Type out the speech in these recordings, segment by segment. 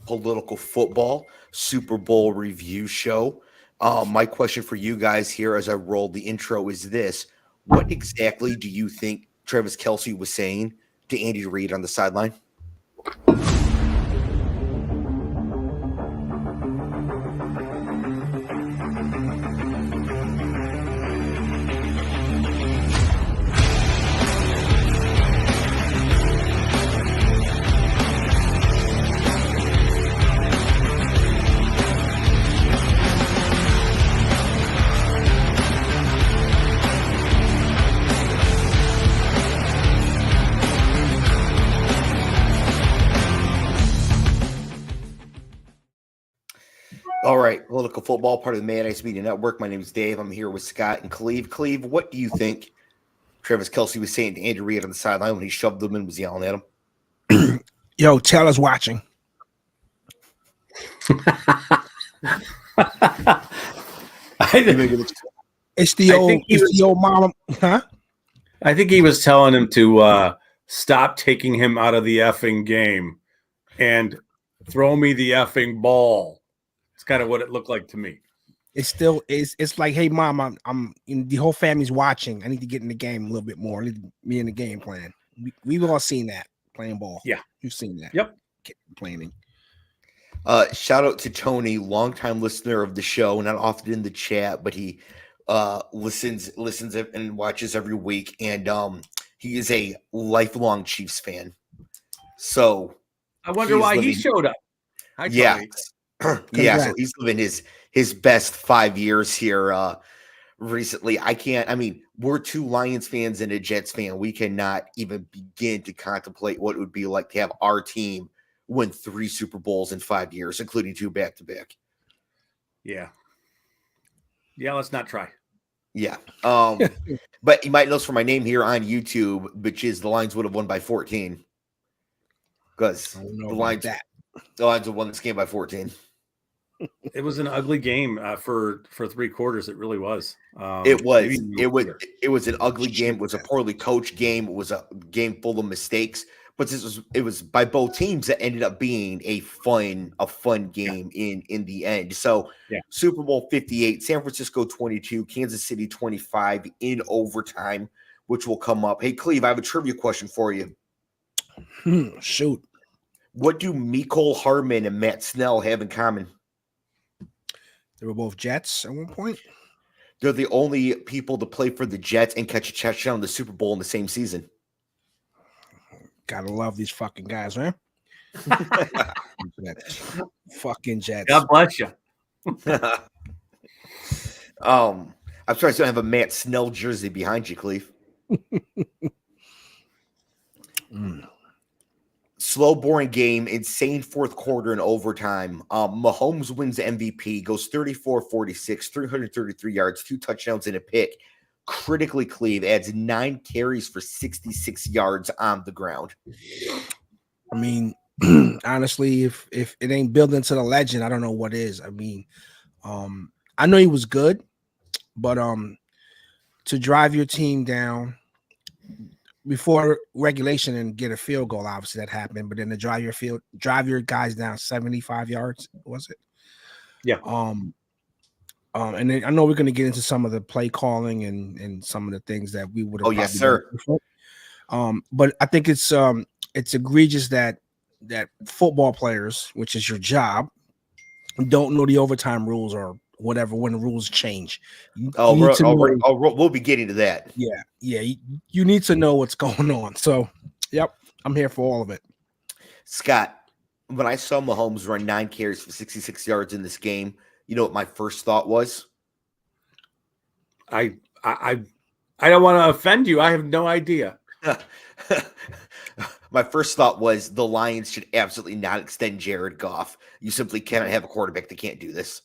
Political Football Super Bowl review show. My question for you guys here as I roll the intro is this. What exactly do you think Travis Kelce was saying to Andy Reid on the sideline? All right, Political Football, part of the Man Ice Media Network. My name is Dave. I'm here with Scott and Cleve. Cleve, what do you think Travis Kelce was saying to Andy Reid on the sideline when he shoved him and was yelling at him? Yo, Taylor's watching. It's the old mama, huh? I think he was telling him to stop taking him out of the effing game and throw me the effing ball. It's kind of what it looked like to me. It's like, hey, mom, I'm the whole family's watching. I need to get in the game a little bit more. I need to be in the game plan. We've all seen that playing ball. Yeah, you've seen that. Yep, planning. Shout out to Tony, longtime listener of the show, not often in the chat, but he listens and watches every week, and he is a lifelong Chiefs fan. So I wonder why he showed up. Yeah. Yeah, so he's living his best 5 years here recently. We're two Lions fans and a Jets fan. We cannot even begin to contemplate what it would be like to have our team win 3 Super Bowls in 5 years, including 2 back-to-back. Yeah, let's not try. Yeah. But you might notice from my name here on YouTube, which is the Lions would have won by 14. Because the Lions have won this game by 14. It was an ugly game for 3 quarters. It really was. It was an ugly game. It was a poorly coached game. It was a game full of mistakes. But it was by both teams that ended up being a fun game in the end. So Super Bowl 58, San Francisco 22, Kansas City 25 in overtime, which will come up. Hey, Cleve, I have a trivia question for you. Shoot. What do Mecole Hardman and Matt Snell have in common? They were both Jets at one point. They're the only people to play for the Jets and catch a touchdown in the Super Bowl in the same season. Gotta love these fucking guys, man. Fucking Jets. God bless you. I'm sorry, I don't have a Matt Snell jersey behind you, Cleve. Slow, boring game, insane fourth quarter and overtime. Mahomes wins MVP, goes 34-46, 333 yards, 2 touchdowns and a pick. Critically, Cleve adds 9 carries for 66 yards on the ground. I mean, honestly, if it ain't built into the legend, I don't know what is. I mean, I know he was good, but to drive your team down before regulation and get a field goal, obviously that happened, but then to drive your guys down 75 yards, was it? Yeah. And then I know we're going to get into some of the play calling and some of the things that we would have. Oh, yes, sir. But I think it's egregious that football players, which is your job, don't know the overtime rules or whatever when the rules change. We'll be getting to that. Yeah. You need to know what's going on. So, yep, I'm here for all of it. Scott, when I saw Mahomes run 9 carries for 66 yards in this game, you know what my first thought was? I don't want to offend you. I have no idea. My first thought was the Lions should absolutely not extend Jared Goff. You simply cannot have a quarterback that can't do this.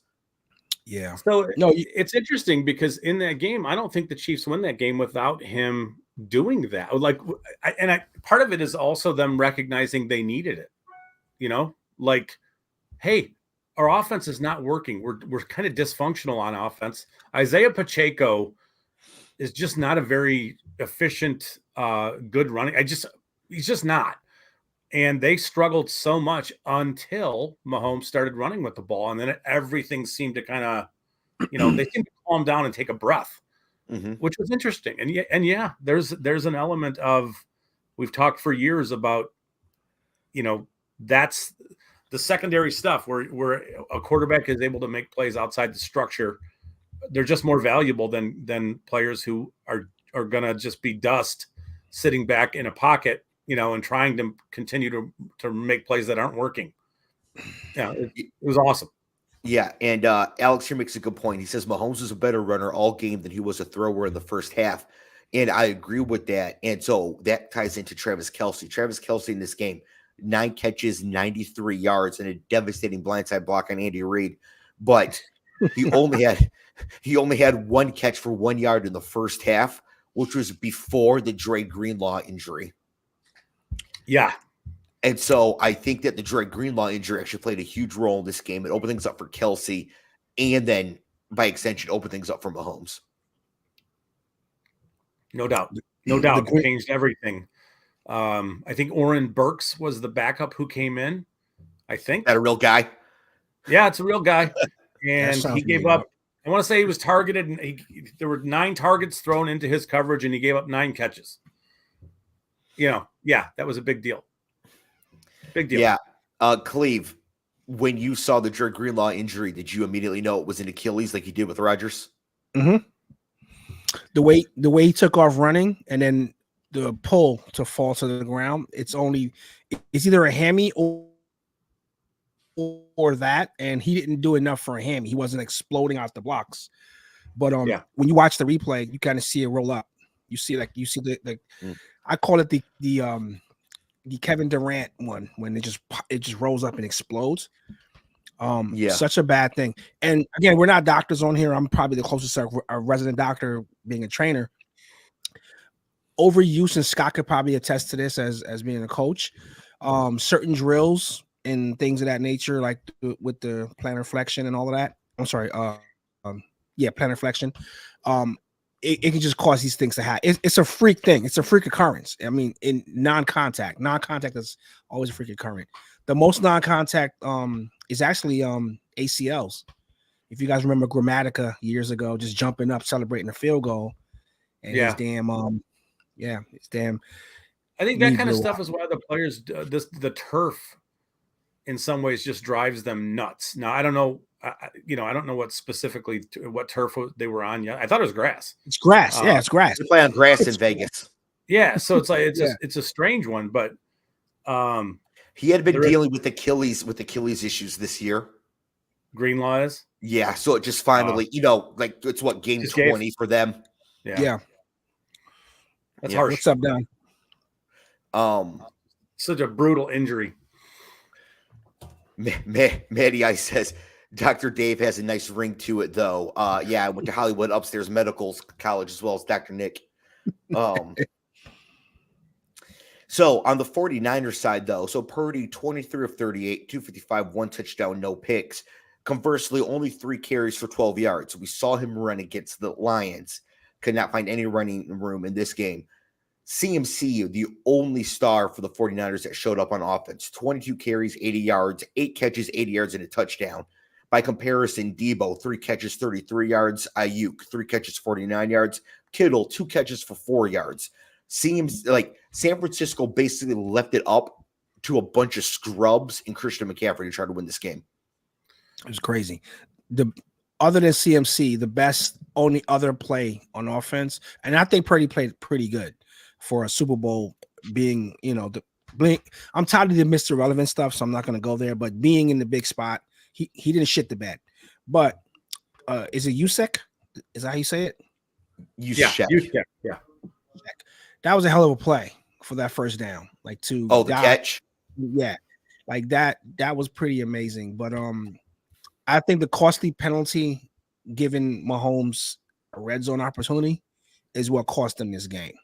Yeah. So no, it's interesting because in that game, I don't think the Chiefs win that game without him doing that. Like, part of it is also them recognizing they needed it. You know, like, hey, our offense is not working. We're kind of dysfunctional on offense. Isaiah Pacheco is just not a very efficient, good running. He's just not. And they struggled so much until Mahomes started running with the ball. And then everything seemed to kind of, they seemed to calm down and take a breath, which was interesting. And yeah, there's an element of, we've talked for years about, that's the secondary stuff where a quarterback is able to make plays outside the structure. They're just more valuable than players who are going to just be dust sitting back in a pocket, and trying to continue to make plays that aren't working. Yeah, it was awesome. Yeah, and Alex here makes a good point. He says Mahomes was a better runner all game than he was a thrower in the first half, and I agree with that. And so that ties into Travis Kelce. Travis Kelce in this game, 9 catches, 93 yards, and a devastating blindside block on Andy Reid. But he only had 1 catch for 1 yard in the first half, which was before the Dre Greenlaw injury. Yeah. And so I think that the Dre Greenlaw injury actually played a huge role in this game. It opened things up for Kelce, and then by extension, opened things up for Mahomes. No doubt. It changed everything. I think Oren Burks was the backup who came in. I think. That a real guy? Yeah, it's a real guy. And he gave up. I want to say he was targeted, and there were 9 targets thrown into his coverage, and he gave up 9 catches. Yeah, that was a big deal. Big deal. Yeah. Cleve, when you saw the Dre Greenlaw injury, did you immediately know it was an Achilles like you did with Rodgers? Mm-hmm. The way he took off running and then the pull to fall to the ground, it's either a hammy or that, and he didn't do enough for a hammy. He wasn't exploding out the blocks. But when you watch the replay, you kind of see it roll up. You see the I call it the Kevin Durant one, when it just rolls up and explodes. Such a bad thing. And again, we're not doctors on here. I'm probably the closest to a resident doctor being a trainer. Overuse, and Scott could probably attest to this as being a coach. Certain drills and things of that nature, like with the plantar flexion and all of that. I'm sorry. Plantar flexion. It can just cause these things to happen. It's a freak thing. It's a freak occurrence. I mean, in non-contact is always a freak occurrence. The most non-contact is actually ACLs. If you guys remember Grammatica years ago, just jumping up, celebrating a field goal, and his damn I think that kind of stuff is why the players, the turf, in some ways, just drives them nuts. Now I don't know. I don't know what specifically what turf they were on. Yeah, I thought it was grass. It's grass. It's grass. We play on grass in Vegas. Yeah, so it's like it's a strange one, but he had been dealing with Achilles issues this year. Greenlaw is. Yeah, so it just finally, like it's what game 20 for them. Yeah. That's harsh. What's up, Don? Such a brutal injury. Maddie I says Dr. Dave has a nice ring to it, though. I went to Hollywood Upstairs Medical College as well as Dr. Nick. So on the 49ers side, though, so Purdy, 23 of 38, 255, 1 touchdown, no picks. Conversely, only 3 carries for 12 yards. We saw him run against the Lions. Could not find any running room in this game. CMC, the only star for the 49ers that showed up on offense. 22 carries, 80 yards, 8 catches, 80 yards, and a touchdown. By comparison, Debo, 3 catches, 33 yards. Ayuk, 3 catches, 49 yards. Kittle, 2 catches for 4 yards. Seems like San Francisco basically left it up to a bunch of scrubs and Christian McCaffrey to try to win this game. It was crazy. Other than CMC, the best only other play on offense, and I think Purdy played pretty good for a Super Bowl, being, I'm tired of the Mr. Relevant stuff, so I'm not going to go there, but being in the big spot, he didn't shit the bed. But is it Usek? Is that how you say it? Usek. Yeah. That was a hell of a play for that first down. Like the catch. Yeah. Like that was pretty amazing. But I think the costly penalty given Mahomes a red zone opportunity is what cost them this game.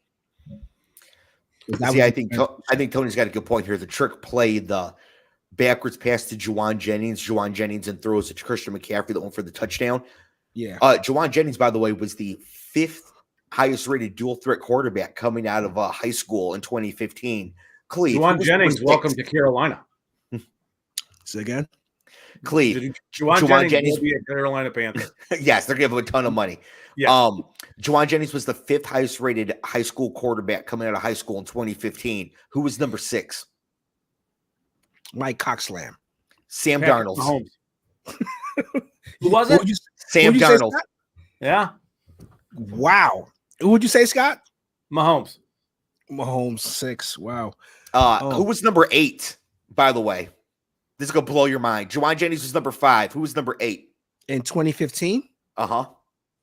I think Tony's got a good point here. The trick play, the backwards pass to Juwan Jennings and throws it to Christian McCaffrey that went for the touchdown. Yeah. Juwan Jennings, by the way, was the 5th highest rated dual threat quarterback coming out of high school in 2015. Clev. Juwan Jennings, welcome to Carolina. Say again. Clev. Juwan Jennings will be a Carolina Panther. Yes, they're giving him a ton of money. Yes. Juwan Jennings was the 5th highest rated high school quarterback coming out of high school in 2015. Who was number 6? Mike Coxlam. Sam Patrick Darnold. Mahomes. Who was it? Sam Darnold. Yeah. Wow. Who would you say, Scott? Mahomes. Mahomes 6. Wow. Who was number 8, by the way? This is going to blow your mind. Juwan Jennings was number 5. Who was number 8? In 2015? Uh-huh.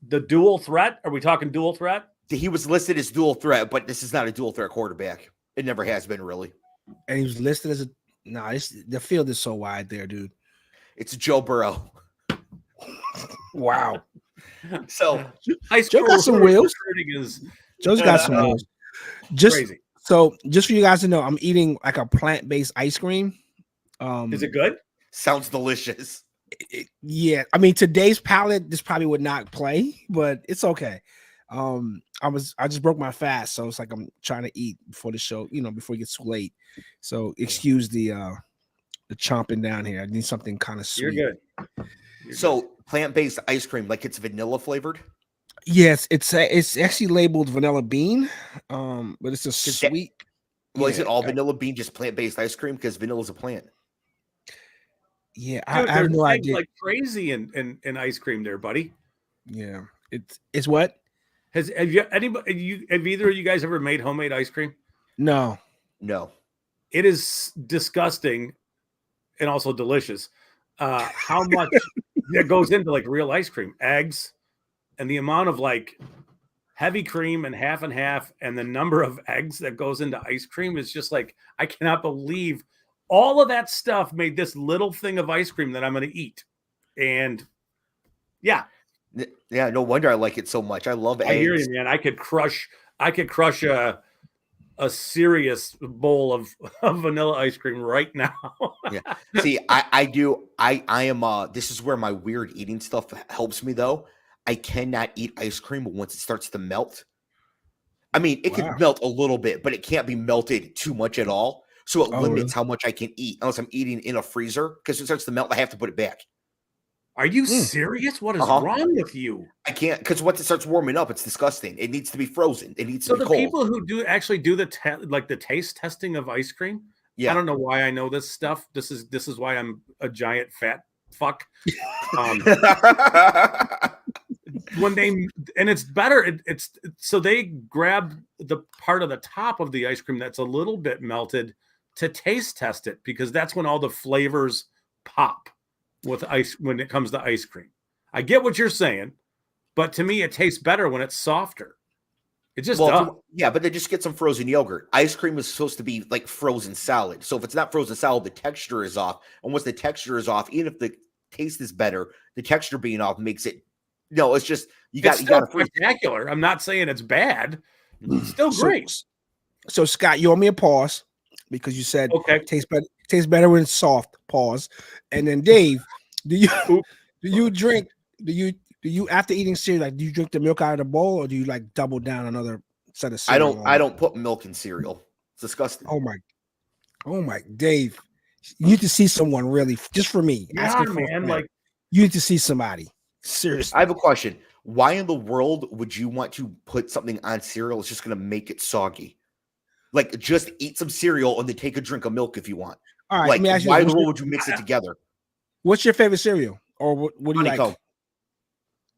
The dual threat? Are we talking dual threat? He was listed as dual threat, but this is not a dual threat quarterback. It never has been, really. And he was listed as a... Nah, the field is so wide there, dude. It's Joe Burrow. Wow. So, Joe got some wheels. Joe's got some wheels. Just crazy. So, just for you guys to know, I'm eating like a plant-based ice cream. Is it good? Sounds delicious. Yeah, I mean, today's palate, this probably would not play, but it's okay. I just broke my fast, so it's like I'm trying to eat before the show, before it gets too late. So excuse the chomping down here. I need something kind of sweet. You're good. So plant-based ice cream, like it's vanilla flavored? Yes, it's actually labeled vanilla bean, but it's a sweet. Is it all vanilla bean, just plant-based ice cream? Because vanilla is a plant. Yeah, Dude, I have no idea. Like crazy in ice cream, there, buddy. Yeah, it's what? Have either of you guys ever made homemade ice cream? No. It is disgusting and also delicious. How much that goes into like real ice cream, eggs, and the amount of like heavy cream and half, and the number of eggs that goes into ice cream is just like, I cannot believe all of that stuff made this little thing of ice cream that I'm going to eat. And yeah, no wonder I like it so much. I love eggs. I hear you, man. I could crush a serious bowl of vanilla ice cream right now. Yeah. See, I do. I am. This is where my weird eating stuff helps me, though. I cannot eat ice cream once it starts to melt. I mean, it can melt a little bit, but it can't be melted too much at all. So it limits how much I can eat unless I'm eating in a freezer, because if it starts to melt, I have to put it back. Are you serious? What is wrong with you? I can't, because once it starts warming up, it's disgusting. It needs to be frozen. It needs to be cold. So the people who do the taste testing of ice cream, I don't know why I know this stuff. This is why I'm a giant fat fuck. It's better. So they grab the part of the top of the ice cream that's a little bit melted to taste test it, because that's when all the flavors pop with ice when it comes to ice cream. I get what you're saying, but to me it tastes better when it's softer. It just does. But they just get some frozen yogurt. Ice cream is supposed to be like frozen salad. So if it's not frozen salad, the texture is off. And once the texture is off, even if the taste is better, the texture being off makes it. No, it's just you got spectacular. I'm not saying it's bad. It's still great. So Scott, you owe me a pause because you said tastes better when it's soft. Pause. And then Dave, do you drink after eating cereal, like do you drink the milk out of the bowl, or do you like double down another set of cereal? I don't put milk in cereal. It's disgusting. Oh my Dave. You need to see someone really, just for me. Yeah, man. Like you need to see somebody. Seriously. I have a question. Why in the world would you want to put something on cereal? It's just going to make it soggy. Like, just eat some cereal and then take a drink of milk if you want. All right. Like, why in the world would you mix it together? What's your favorite cereal? Or what do you Honeycomb. like?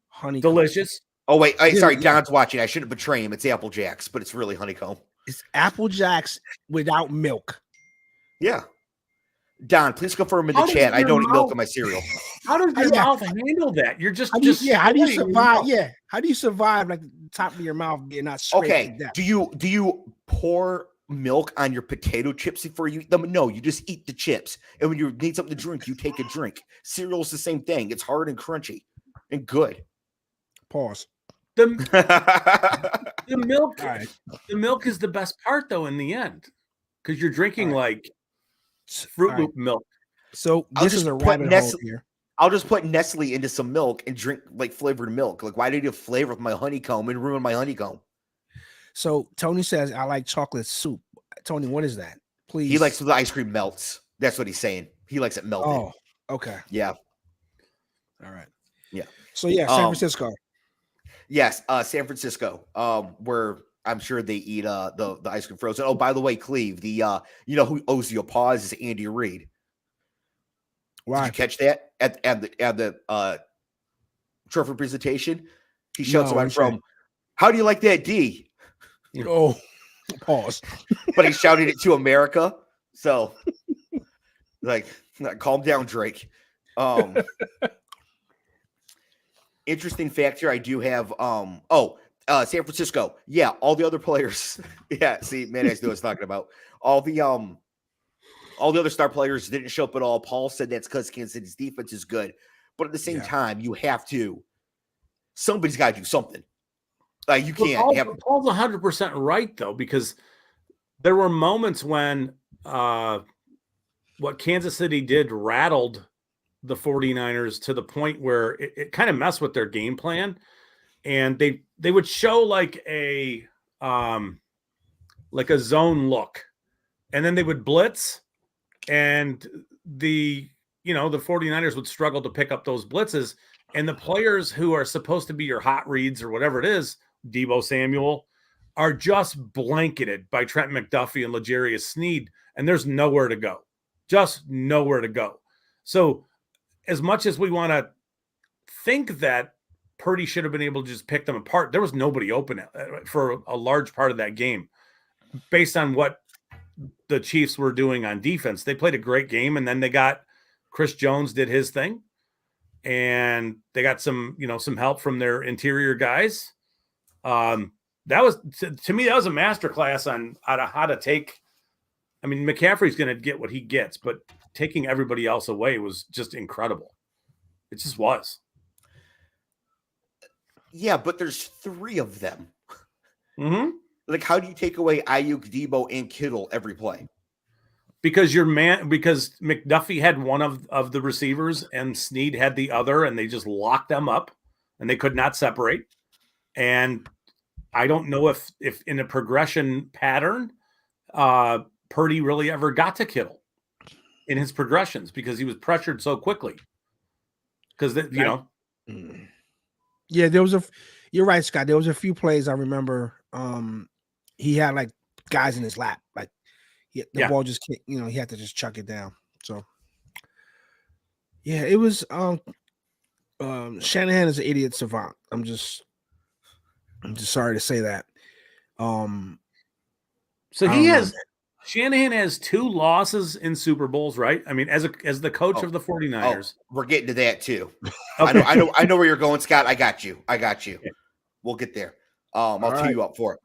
Honeycomb. Delicious. Oh, wait. Sorry, Don's watching. I shouldn't betray him. It's Apple Jacks, but it's really honeycomb. It's Apple Jacks without milk. Yeah. Don, please confirm in the chat. I don't eat milk in my cereal. How does your mouth handle that? You're just how do you survive? Yeah, how do you survive like the top of your mouth being not straight? Okay. Do you pour milk on your potato chips before you eat them? No, you just eat the chips. And when you need something to drink, you take a drink. Cereal is the same thing. It's hard and crunchy and good. Pause. The milk is the best part though in the end, because you're drinking like Fruit Loop milk. So this is a rabbit hole here. I'll just put Nestle into some milk and drink like flavored milk. Like, why did you flavor with my honeycomb and ruin my honeycomb? So Tony says I like chocolate soup. Tony, what is that? Please. He likes when the ice cream melts. That's what he's saying. He likes it melted. Oh, okay. Yeah. All right. Yeah. So yeah, San Francisco. Yes, San Francisco. Where I'm sure they eat the ice cream frozen. Oh, by the way, Cleve, the you know who owes you a pause is Andy Reid. Why? Did you catch that at the trophy presentation? He shouts No, out from, "How do you like that D?" Oh, pause. But he shouted it to America. So, like, calm down, Drake. Interesting fact here. I do have San Francisco. Yeah, all the other players. Yeah, see, man, I know what I was talking about. All the other star players didn't show up at all. Paul said that's because Kansas City's defense is good. But at the same time, you have to. Somebody's got to do something. Like you can't have. Paul's 100% right though, because there were moments when what Kansas City did rattled the 49ers to the point where it kind of messed with their game plan, and they would show like a zone look, and then they would blitz, and the 49ers would struggle to pick up those blitzes, and the players who are supposed to be your hot reads or whatever it is, Deebo Samuel, are just blanketed by Trent McDuffie and L'Jarius Sneed, and there's nowhere to go. Just nowhere to go. So as much as we want to think that Purdy should have been able to just pick them apart, there was nobody open for a large part of that game based on what the Chiefs were doing on defense. They played a great game, and then they got Chris Jones did his thing, and they got some help from their interior guys. That was, to me, that was a masterclass on how to take. I mean, McCaffrey's going to get what he gets, but taking everybody else away was just incredible. It just was. Yeah, but there's 3 of them. Mm-hmm. Like, how do you take away Ayuk, Debo, and Kittle every play? Because because McDuffie had one of the receivers and Snead had the other, and they just locked them up, and they could not separate. And I don't know if in a progression pattern, Purdy really ever got to Kittle in his progressions because he was pressured so quickly. Because yeah, you're right, Scott. There was a few plays I remember. He had like guys in his lap, like the ball just he had to just chuck it down. So yeah, it was. Shanahan is an idiot savant. I'm just sorry to say that. So Shanahan has 2 losses in Super Bowls, right? I mean, as the coach of the 49ers. We're getting to that too. Okay. I know where you're going, Scott. I got you. Okay. We'll get there. I'll tee you up for it.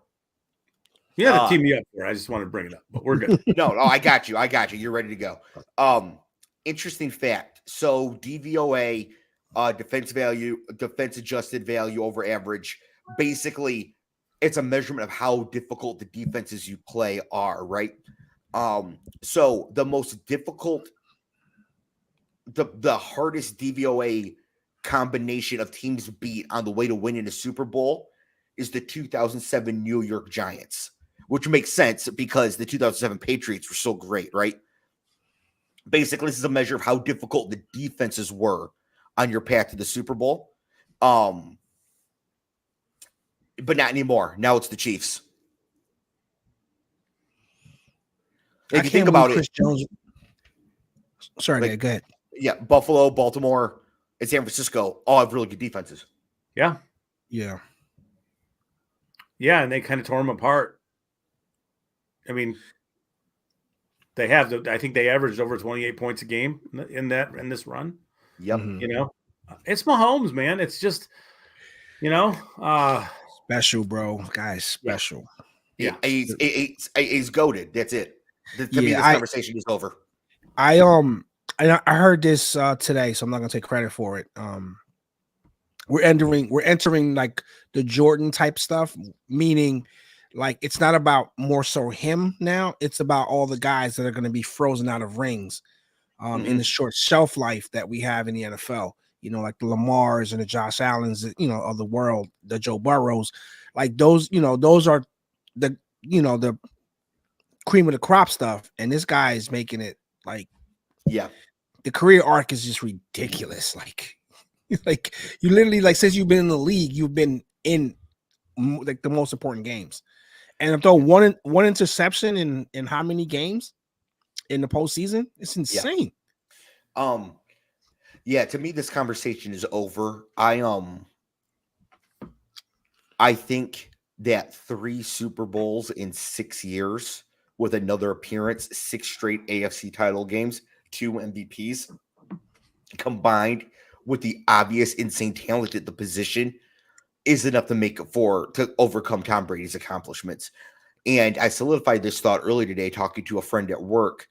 You had to tee me up for it. I just wanted to bring it up, but we're good. No, I got you. You're ready to go. Interesting fact. So DVOA, defense adjusted value over average, basically it's a measurement of how difficult the defenses you play are, right? So the most difficult, the hardest DVOA combination of teams beat on the way to winning a Super Bowl is the 2007 New York Giants, which makes sense because the 2007 Patriots were so great, right? Basically, this is a measure of how difficult the defenses were on your path to the Super Bowl. But not anymore. Now it's the Chiefs. If you think about it, Jones... Sorry, go ahead. Yeah, Buffalo, Baltimore, and San Francisco all have really good defenses. Yeah. Yeah. Yeah, and they kind of tore them apart. I mean, they have. I think they averaged over 28 points a game in this run. Yep. It's Mahomes, man. It's just, special, bro. Guys, special. Yeah. He's goated. That's it. To me, this conversation is over. I heard this today, so I'm not gonna take credit for it. We're entering like the Jordan type stuff, meaning like it's not about more so him now. It's about all the guys that are going to be frozen out of rings in the short shelf life that we have in the NFL. Like the Lamars and the Josh Allens, of the world, the Joe Burrows, like those. Those are the cream of the crop stuff, and this guy is making it like, yeah. the career arc is just ridiculous. Like you literally, like, since you've been in the league, you've been in like the most important games, and throw one interception in how many games in the postseason? It's insane. Yeah, to me, this conversation is over. I think that 3 Super Bowls in 6 years with another appearance, 6 straight AFC title games, 2 MVPs, combined with the obvious insane talent at the position, is enough to overcome Tom Brady's accomplishments. And I solidified this thought earlier today talking to a friend at work,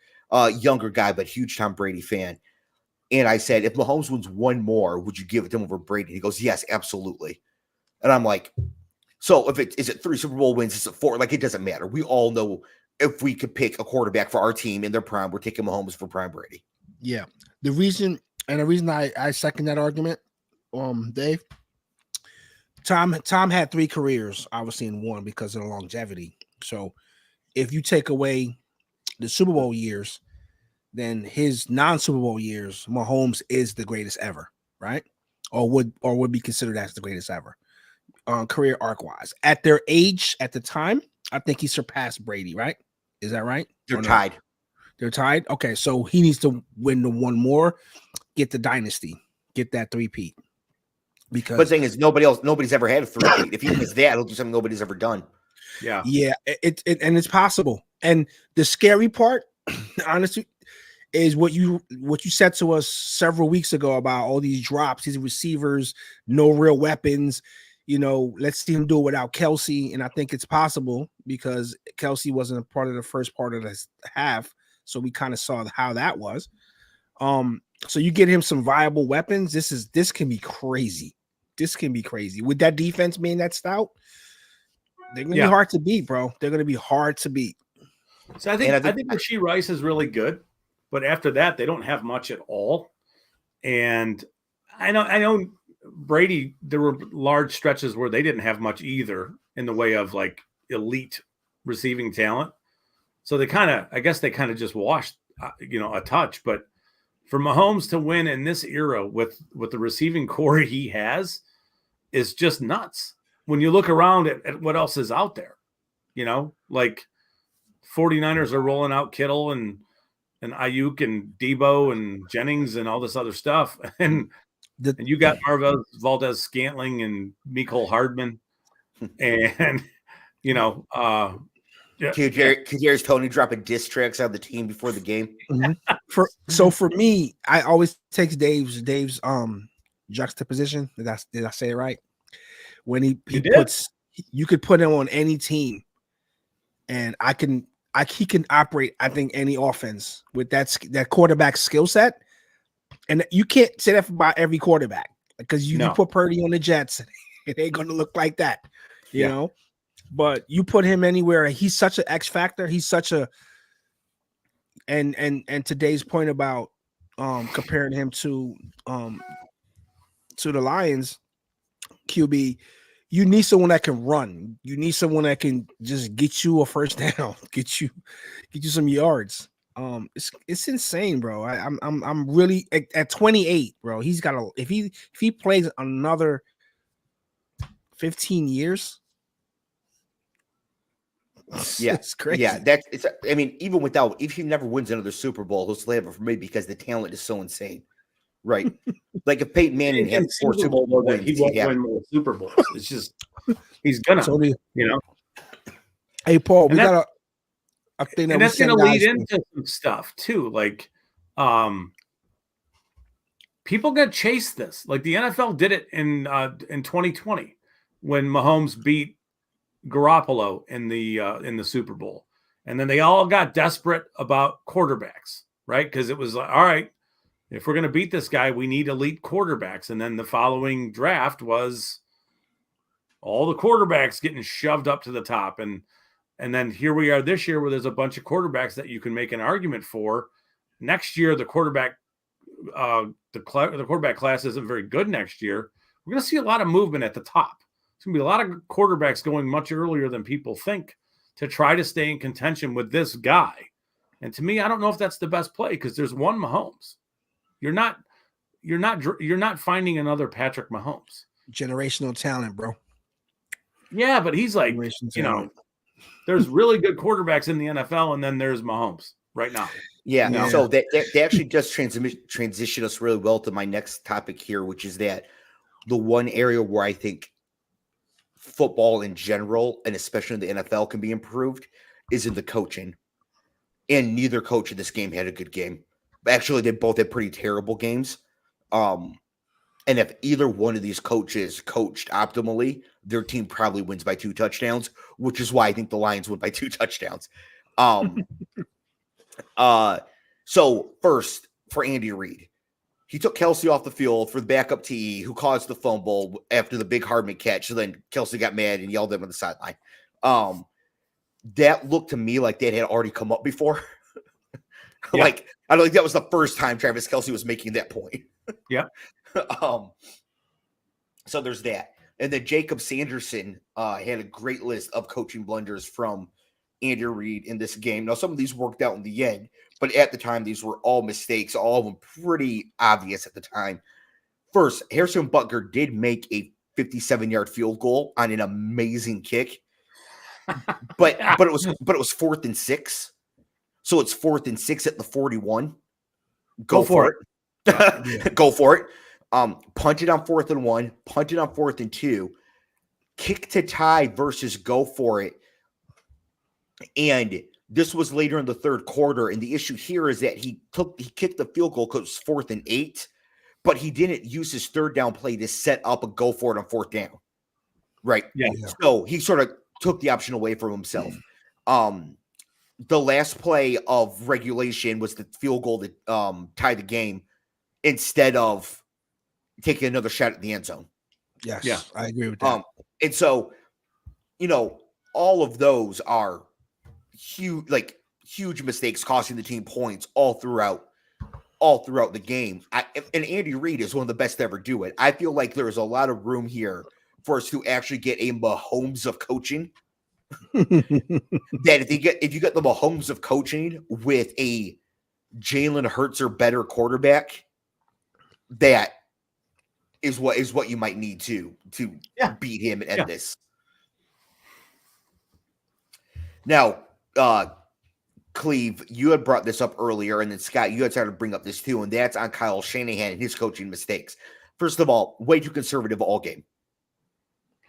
younger guy, but huge Tom Brady fan. And I said, if Mahomes wins one more, would you give it to him over Brady? He goes, yes, absolutely. And I'm like, so is it 3 Super Bowl wins? Is it 4? Like, it doesn't matter. We all know if we could pick a quarterback for our team in their prime, we're taking Mahomes for prime Brady. Yeah. The reason I second that argument, Dave, Tom had 3 careers, obviously in one because of the longevity. So if you take away the Super Bowl years, then his non-Super Bowl years, Mahomes is the greatest ever, right? Or would be considered as the greatest ever, career arc wise. At their age, at the time, I think he surpassed Brady, right? Is that right? They're tied. They're tied. Okay, so he needs to win the one more, get the dynasty, get that 3-peat. Because but the thing is, nobody's ever had a 3-peat. If he does that, he'll do something nobody's ever done. Yeah, it and it's possible. And the scary part, honestly, is what you said to us several weeks ago about all these drops, these receivers, no real weapons. You know, let's see him do it without Kelsey. And I think it's possible because Kelsey wasn't a part of the first part of this half. So we kind of saw how that was. So you get him some viable weapons. This can be crazy. This can be crazy. With that defense being that stout, they're going to be hard to beat, bro. They're going to be hard to beat. So I think Rashee Rice is really good. But after that, they don't have much at all. And I know Brady, there were large stretches where they didn't have much either in the way of like elite receiving talent. So they kind of just washed, a touch. But for Mahomes to win in this era with the receiving core he has is just nuts. When you look around at what else is out there, like 49ers are rolling out Kittle and Ayuk and Debo and Jennings and all this other stuff. And you got Marvez Valdez-Scantling and Mecole Hardman. And, Kadarius Toney dropping diss tracks on the team before the game. Mm-hmm. For me, I always take Dave's juxtaposition. Did I say it right? When he puts, you could put him on any team, and he can operate, I think, any offense with that quarterback skill set. And you can't say that about every quarterback because you put Purdy on the Jets, it ain't going to look like that, you know. But you put him anywhere, he's such an X factor. He's such a and today's point about comparing him to the Lions QB. You need someone that can run. You need someone that can just get you a first down, get you some yards. It's insane, bro. I'm really at 28, bro. He's got if he plays another 15 years. Yeah, it's crazy. Yeah, even if he never wins another Super Bowl, he'll still have it for me because the talent is so insane. Right. Like if Peyton Manning had 4 Super Bowl wins, he won't win more Super Bowls. It's just he's gonna, Hey, Paul, we got a thing and that's gonna lead into some stuff too. Like, people got chased this. Like the NFL did it in 2020 when Mahomes beat Garoppolo in the Super Bowl, and then they all got desperate about quarterbacks, right? Because it was like, all right, if we're going to beat this guy, we need elite quarterbacks. And then the following draft was all the quarterbacks getting shoved up to the top. And then here we are this year where there's a bunch of quarterbacks that you can make an argument for. Next year, the quarterback class isn't very good next year. We're going to see a lot of movement at the top. It's going to be a lot of quarterbacks going much earlier than people think to try to stay in contention with this guy. And to me, I don't know if that's the best play because there's one Mahomes. You're not finding another Patrick Mahomes. Generational talent, bro. Yeah, but he's like, there's really good quarterbacks in the NFL, and then there's Mahomes right now. Yeah. So that actually just transition us really well to my next topic here, which is that the one area where I think football in general, and especially in the NFL, can be improved is in the coaching. And neither coach in this game had a good game. Actually, they both had pretty terrible games. And if either one of these coaches coached optimally, their team probably wins by 2 touchdowns, which is why I think the Lions win by 2 touchdowns. So first, for Andy Reid, he took Kelsey off the field for the backup TE who caused the fumble after the big Hardman catch. So then Kelsey got mad and yelled at him on the sideline. That looked to me like that had already come up before. Yeah. Like, I don't think that was the first time Travis Kelsey was making that point. Yeah. So there's that. And then Jacob Sanderson had a great list of coaching blunders from Andy Reid in this game. Now, some of these worked out in the end, but at the time, these were all mistakes, all of them pretty obvious at the time. First, Harrison Butker did make a 57-yard field goal on an amazing kick. But it was 4th and 6. So it's 4th and 6 at the 41. Go for it. Go for it. Punted on 4th and 1, punted on 4th and 2, kick to tie versus go for it. And this was later in the third quarter. And the issue here is that he kicked the field goal because it was 4th and 8, but he didn't use his third down play to set up a go for it on 4th down. Right. Yeah. So he sort of took the option away from himself. The last play of regulation was the field goal that tied the game instead of taking another shot at the end zone. Yes. Yeah. I agree with that. And so, all of those are huge mistakes costing the team points all throughout the game. And Andy Reid is one of the best to ever do it. I feel like there's a lot of room here for us to actually get a Mahomes of coaching. That if you get the Mahomes of coaching with a Jalen Hurts or better quarterback, that is what you might need to beat him and end this. Now, Cleve, you had brought this up earlier, and then Scott, you had started to bring up this too, and that's on Kyle Shanahan and his coaching mistakes. First of all, way too conservative all game.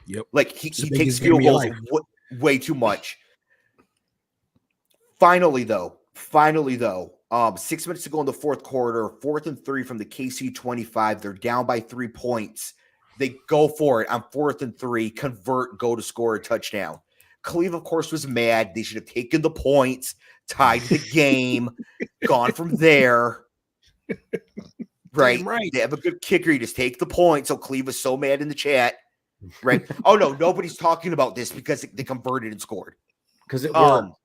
Yep. Like he takes field goals way too much. Finally, though, 6 minutes to go in the fourth quarter, 4th and 3 from the KC 25. They're down by 3 points. They go for it on 4th and 3, convert, go to score a touchdown. Cleve, of course, was mad. They should have taken the points, tied the game, gone from there. Right. They have a good kicker. You just take the point. So Cleve was so mad in the chat. Right. Oh, no, nobody's talking about this because they converted and scored. Because it worked.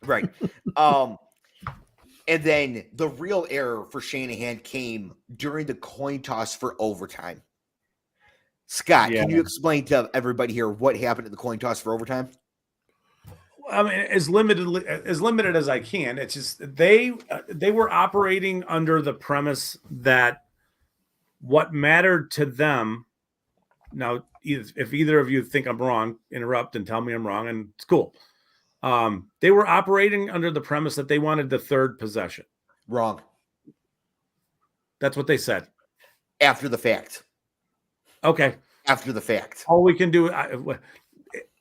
Right. And then the real error for Shanahan came during the coin toss for overtime. Scott, can you explain to everybody here what happened in the coin toss for overtime? I mean, as limited as I can. It's just they were operating under the premise that what mattered to them. Now, if either of you think I'm wrong, interrupt and tell me I'm wrong, and it's cool. They were operating under the premise that they wanted the third possession. Wrong. That's what they said. After the fact. Okay. After the fact. All we can do,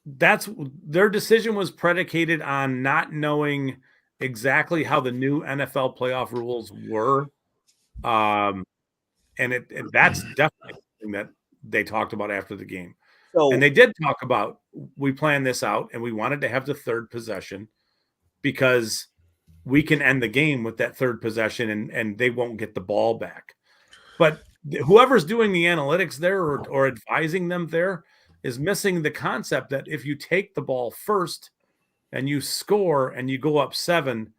that's their decision was predicated on not knowing exactly how the new NFL playoff rules were. And that's definitely something that they talked about after the game. And they did talk about, we planned this out and we wanted to have the third possession because we can end the game with that third possession and they won't get the ball back. But whoever's doing the analytics there or advising them there is missing the concept that if you take the ball first and you score and you go up 7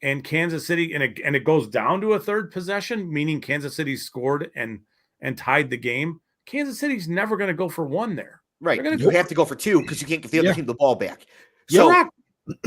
and Kansas City and it goes down to a third possession, meaning Kansas City scored and tied the game, Kansas City's never going to go for 1 there. Right. You have to go for 2 because you can't give the other team the ball back. So,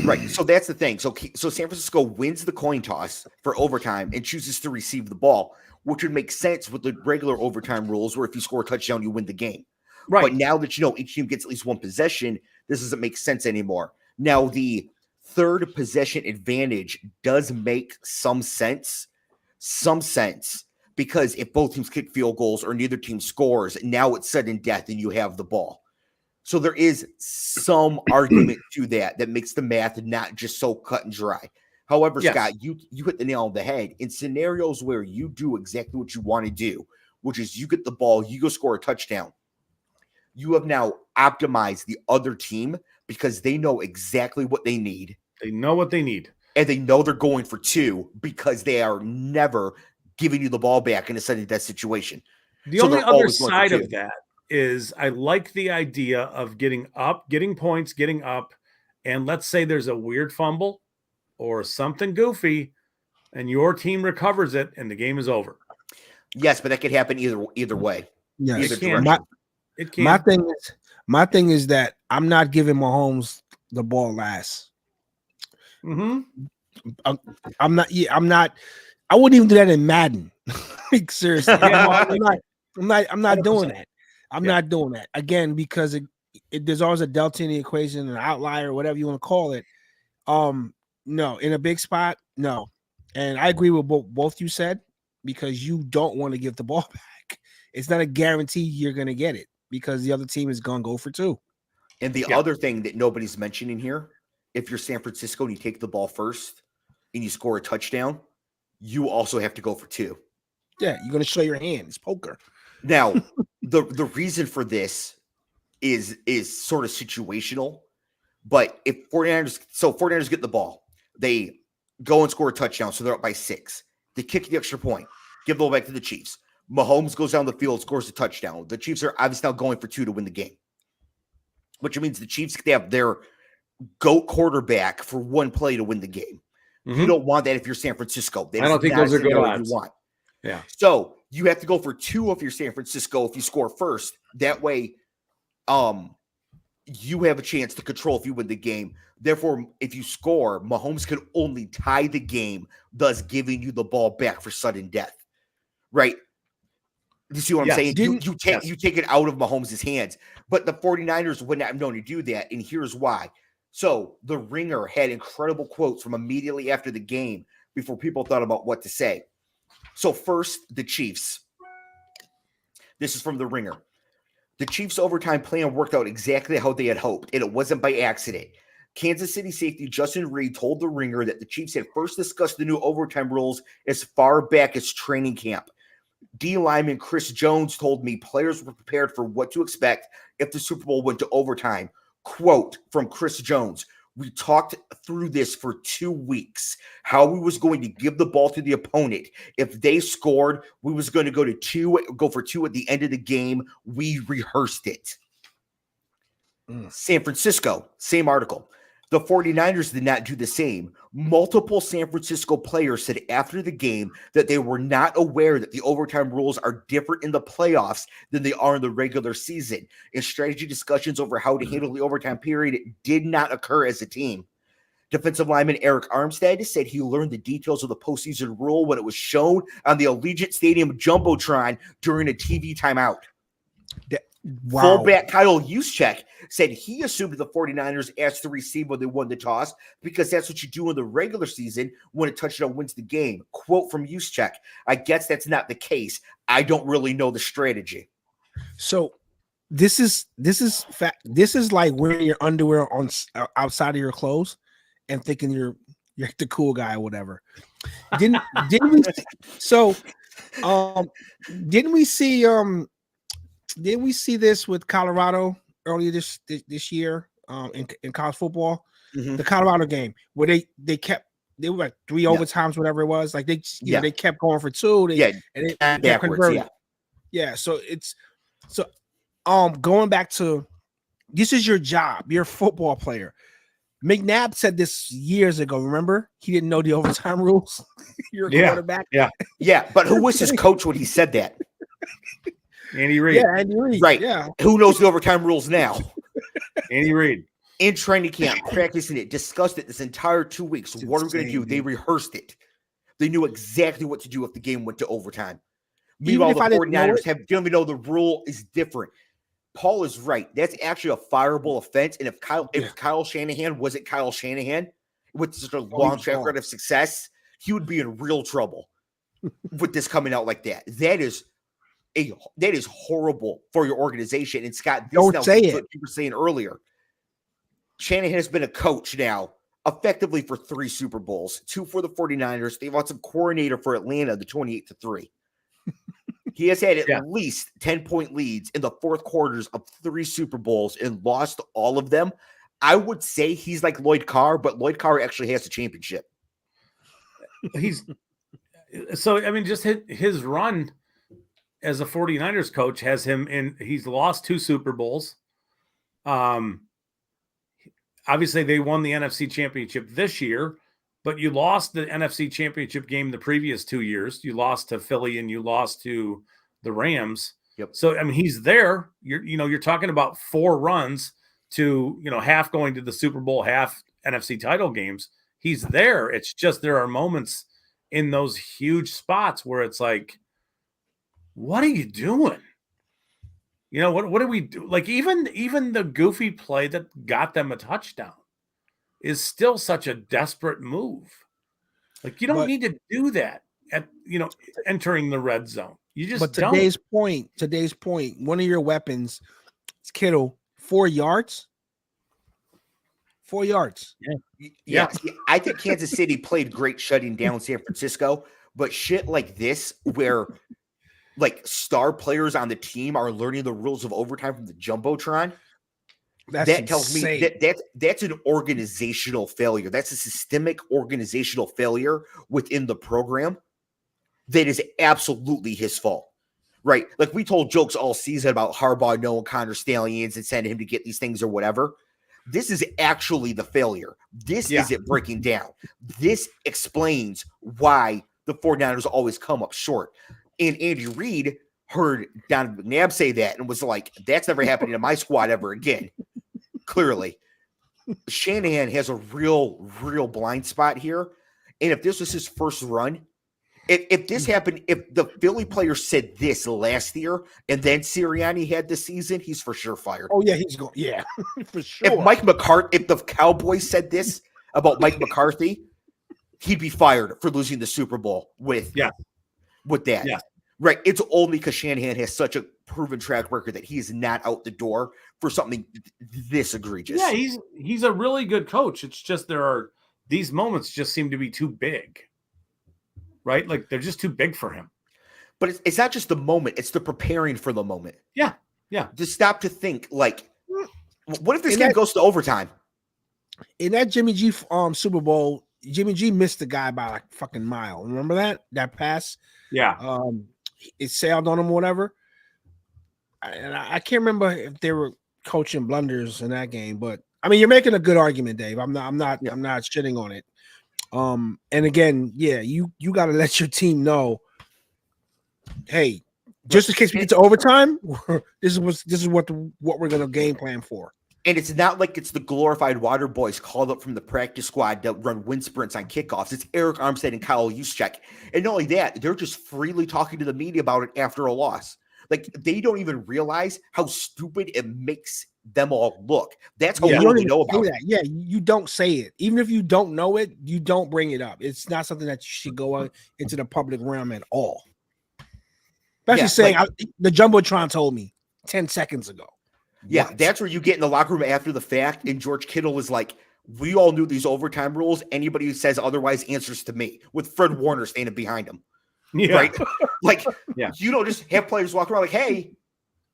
right. So that's the thing. So San Francisco wins the coin toss for overtime and chooses to receive the ball, which would make sense with the regular overtime rules where if you score a touchdown, you win the game. Right. But now that each team gets at least one possession, this doesn't make sense anymore. Now, the third possession advantage does make some sense, because if both teams kick field goals or neither team scores, now it's sudden death and you have the ball. So there is some argument to that makes the math not just so cut and dry. However, yes, Scott, you hit the nail on the head. In scenarios where you do exactly what you want to do, which is you get the ball, you go score a touchdown, you have now optimized the other team because they know exactly what they need. They know what they need. And they know they're going for two because they are never giving you the ball back in a sudden death situation. The only other side of that is I like the idea of getting up, getting points, getting up, and let's say there's a weird fumble or something goofy, and your team recovers it, and the game is over. Yes, but that could happen either way. Yes, it can. It can. My thing is that I'm not giving Mahomes the ball last. Mm-hmm. I'm not. I wouldn't even do that in Madden. Like, seriously, I'm not doing that. I'm not doing that again because there's always a delta in the equation, an outlier, whatever you want to call it. No, in a big spot, no. And I agree with both you said because you don't want to give the ball back. It's not a guarantee you're going to get it because the other team is going to go for two. And the other thing that nobody's mentioning here, if you're San Francisco and you take the ball first and you score a touchdown, you also have to go for two. Yeah, you're going to show your hand. It's poker. Now, the reason for this is sort of situational, but if 49ers get the ball, they go and score a touchdown, so they're up by 6. They kick the extra point, give the ball back to the Chiefs. Mahomes goes down the field, scores a touchdown. The Chiefs are obviously now going for 2 to win the game, which means the Chiefs have their GOAT quarterback for one play to win the game. Mm-hmm. You don't want that if you're San Francisco. I don't think those are good odds. You want. Yeah. So you have to go for 2 if you're San Francisco if you score first. That way, you have a chance to control if you win the game. Therefore, if you score, Mahomes can only tie the game, thus giving you the ball back for sudden death. Right? You see what I'm saying? You take it out of Mahomes' hands. But the 49ers would not have known to do that, and here's why. So the Ringer had incredible quotes from immediately after the game before people thought about what to say. So first, the Chiefs. This is from the Ringer. The Chiefs' overtime plan worked out exactly how they had hoped, and it wasn't by accident. Kansas City safety Justin Reed told the Ringer that the Chiefs had first discussed the new overtime rules as far back as training camp. D lineman Chris Jones told me players were prepared for what to expect if the Super Bowl went to overtime. Quote from Chris Jones, "We talked through this for 2 weeks, how we was going to give the ball to the opponent. If they scored, we was going to go for 2 at the end of the game. We rehearsed it." San Francisco, same article. The 49ers did not do the same. Multiple San Francisco players said after the game that they were not aware that the overtime rules are different in the playoffs than they are in the regular season. And strategy discussions over how to handle the overtime period did not occur as a team. Defensive lineman Eric Armstead said he learned the details of the postseason rule when it was shown on the Allegiant Stadium Jumbotron during a TV timeout. Wow. Fullback Kyle Juszczyk said he assumed the 49ers asked to receive when they won the toss because that's what you do in the regular season when a touchdown wins the game. Quote from Juszczyk, "I guess that's not the case. I don't really know the strategy." So this is like wearing your underwear on outside of your clothes and thinking you're the cool guy or whatever. Didn't we see this with Colorado earlier this year in college football? Mm-hmm. The Colorado game where they were like 3 overtimes, whatever it was. Like they kept going for 2. They converted. Yeah. So going back to this is your job. You're a football player. McNabb said this years ago. Remember, he didn't know the overtime rules. You're a quarterback. Yeah. But who was his coach when he said that? Andy Reid. Yeah, Andy Reid. Right. Yeah. Who knows the overtime rules now? Andy Reid. in training camp, practicing it, discussed it this entire 2 weeks. It's What are we going to insane, do? They dude. rehearsed it. They knew exactly what to do if the game went to overtime. Even Meanwhile, if the I didn't know 49ers it, don't even know the rule is different. Paul is right. That's actually a fireable offense. And if Kyle Shanahan wasn't Kyle Shanahan with such a long track record of success, he would be in real trouble with this coming out like that. That is horrible for your organization. And Scott, this Don't say it. What you were saying earlier. Shanahan has been a coach now effectively for 3 Super Bowls, 2 for the 49ers. They've lost a coordinator for Atlanta, the 28-3. He has had at least 10-point leads in the fourth quarters of 3 Super Bowls and lost all of them. I would say he's like Lloyd Carr, but Lloyd Carr actually has a championship. Just his run as a 49ers coach has him in. He's lost 2 Super Bowls. Obviously, they won the NFC Championship this year, but you lost the NFC Championship game the previous 2 years. You lost to Philly and you lost to the Rams. Yep. So, I mean, he's there. You're talking about 4 runs to, half going to the Super Bowl, half NFC title games. He's there. It's just there are moments in those huge spots where it's like, what are you doing? What do we do? Like even the goofy play that got them a touchdown is still such a desperate move. Like you don't need to do that at entering the red zone. You just don't. Today's point, one of your weapons is Kittle, 4 yards. 4 yards. Yeah. I think Kansas City played great shutting down San Francisco, but shit like this where like star players on the team are learning the rules of overtime from the Jumbotron. That tells me that's an organizational failure. That's a systemic organizational failure within the program that is absolutely his fault, right? Like we told jokes all season about Harbaugh knowing Connor Stallions and sending him to get these things or whatever. This is actually the failure. This is it breaking down. This explains why the 49ers always come up short. And Andy Reid heard Don McNabb say that and was like, that's never happening to my squad ever again. Clearly. Shanahan has a real blind spot here. And if this was his first run, if this happened, if the Philly player said this last year and then Sirianni had the season, he's for sure fired. Oh, yeah, he's going. Yeah, for sure. If the Cowboys said this about Mike McCarthy, he'd be fired for losing the Super Bowl with that. Yeah. Right. It's only because Shanahan has such a proven track record that he's not out the door for something this egregious. Yeah, he's a really good coach. It's just these moments just seem to be too big. Right? Like they're just too big for him. But it's not just the moment, it's the preparing for the moment. Yeah. Yeah. To stop to think like, what if this game goes to overtime? In that Jimmy G Super Bowl, Jimmy G missed the guy by like a fucking mile. Remember that pass? Yeah. It sailed on him or whatever. I can't remember if they were coaching blunders in that game, but I mean, you're making a good argument, Dave. I'm not shitting on it. And again, you got to let your team know, hey, just in case we get to overtime, this is what we're gonna game plan for. And it's not like it's the glorified water boys called up from the practice squad to run wind sprints on kickoffs. It's Eric Armstead and Kyle Juszczyk. And not only that, they're just freely talking to the media about it after a loss. Like, they don't even realize how stupid it makes them all look. That's how little they know about it. Yeah, you don't say it. Even if you don't know it, you don't bring it up. It's not something that you should go out into the public realm at all. Especially saying, the Jumbotron told me 10 seconds ago. Yeah, that's where you get in the locker room after the fact, and George Kittle was like, we all knew these overtime rules. Anybody who says otherwise answers to me, with Fred Warner standing behind him. Yeah. Right? Like, you don't just have players walk around like, hey,